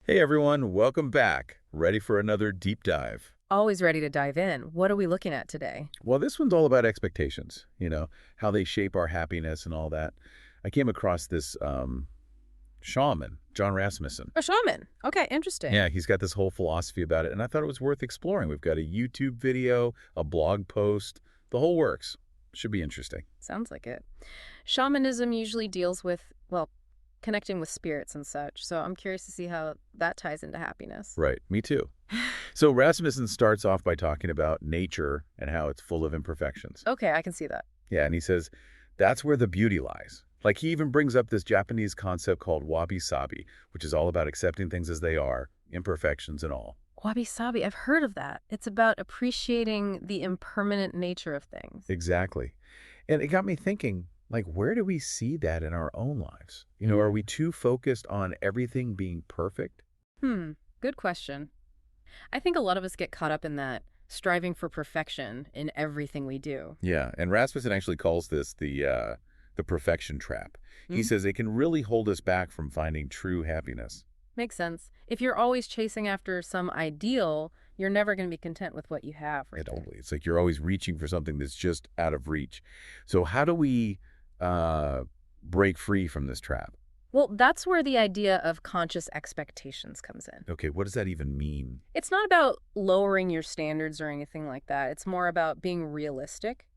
Hey everyone, welcome back. Ready for another deep dive? Always ready to dive in. What are we looking at today? Well, this one's all about expectations, how they shape our happiness and all that. I came across this shaman, Jon Rasmussen. A shaman. Okay, interesting. Yeah, he's got this whole philosophy about it, and I thought it was worth exploring. We've got a YouTube video, a blog post, the whole works. Should be interesting. Sounds like it. Shamanism usually deals with, well, connecting with spirits and such. So I'm curious to see how that ties into happiness. Right, me too. So Rasmussen starts off by talking about nature and how it's full of imperfections. Okay, I can see that. Yeah, and he says that's where the beauty lies. Like he even brings up this Japanese concept called wabi-sabi, which is all about accepting things as they are, imperfections and all. Wabi sabi, I've heard of that. It's about appreciating the impermanent nature of things. Exactly. And it got me thinking, like, where do we see that in our own lives? Are we too focused on everything being perfect? Good question. I think a lot of us get caught up in that, striving for perfection in everything we do. Yeah, and Rasmussen actually calls this the perfection trap. He says it can really hold us back from finding true happiness. Makes sense. If you're always chasing after some ideal, you're never going to be content with what you have Yeah, right there. totally. It's like you're always reaching for something that's just out of reach. So how do we uh, break free from this trap? Well, that's where the idea of conscious expectations comes in. Okay, what does that even mean? It's not about lowering your standards or anything like that. It's more about being realistic,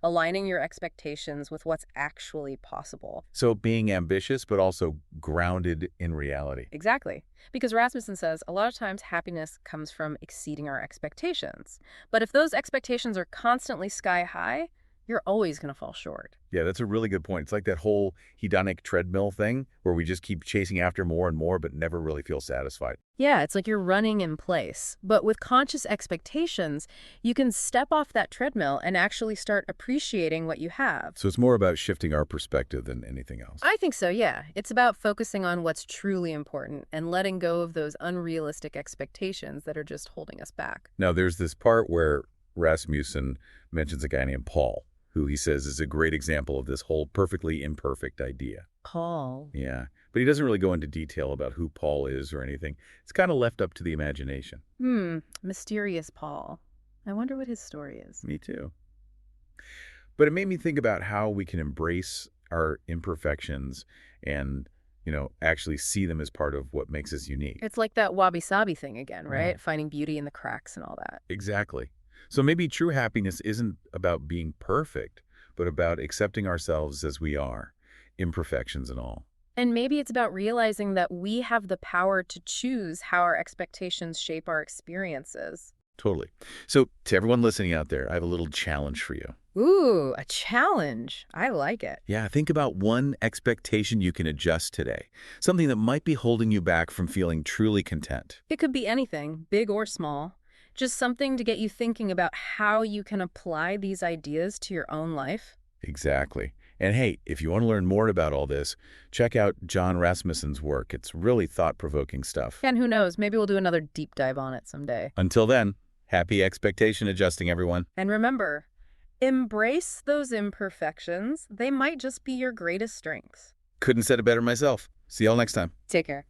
aligning your expectations with what's actually possible. So being ambitious, but also grounded in reality. Exactly. Because Rasmussen says a lot of times happiness comes from exceeding our expectations. But if those expectations are constantly sky high, you're always going to fall short. Yeah, that's a really good point. It's like that whole hedonic treadmill thing where we just keep chasing after more and more, but never really feel satisfied. Yeah, it's like you're running in place. But with conscious expectations, you can step off that treadmill and actually start appreciating what you have. So it's more about shifting our perspective than anything else. I think so, yeah. It's about focusing on what's truly important and letting go of those unrealistic expectations that are just holding us back. Now, there's this part where Rasmussen mentions a guy named Paul, who he says is a great example of this whole perfectly imperfect idea. Paul. Yeah, but he doesn't really go into detail about who Paul is or anything. It's kind of left up to the imagination. Mysterious Paul. I wonder what his story is. Me too. But it made me think about how we can embrace our imperfections and, actually see them as part of what makes us unique. It's like that wabi-sabi thing again, right? Finding beauty in the cracks and all that. Exactly. So maybe true happiness isn't about being perfect, but about accepting ourselves as we are, imperfections and all. And maybe it's about realizing that we have the power to choose how our expectations shape our experiences. Totally. So to everyone listening out there, I have a little challenge for you. Ooh, a challenge. I like it. Yeah, think about one expectation you can adjust today, something that might be holding you back from feeling truly content. It could be anything, big or small. Just something to get you thinking about how you can apply these ideas to your own life. Exactly. And hey, if you want to learn more about all this, check out Jon Rasmussen's work. It's really thought-provoking stuff. And who knows, maybe we'll do another deep dive on it someday. Until then, happy expectation adjusting, everyone. And remember, embrace those imperfections. They might just be your greatest strengths. Couldn't said it better myself. See y'all next time. Take care.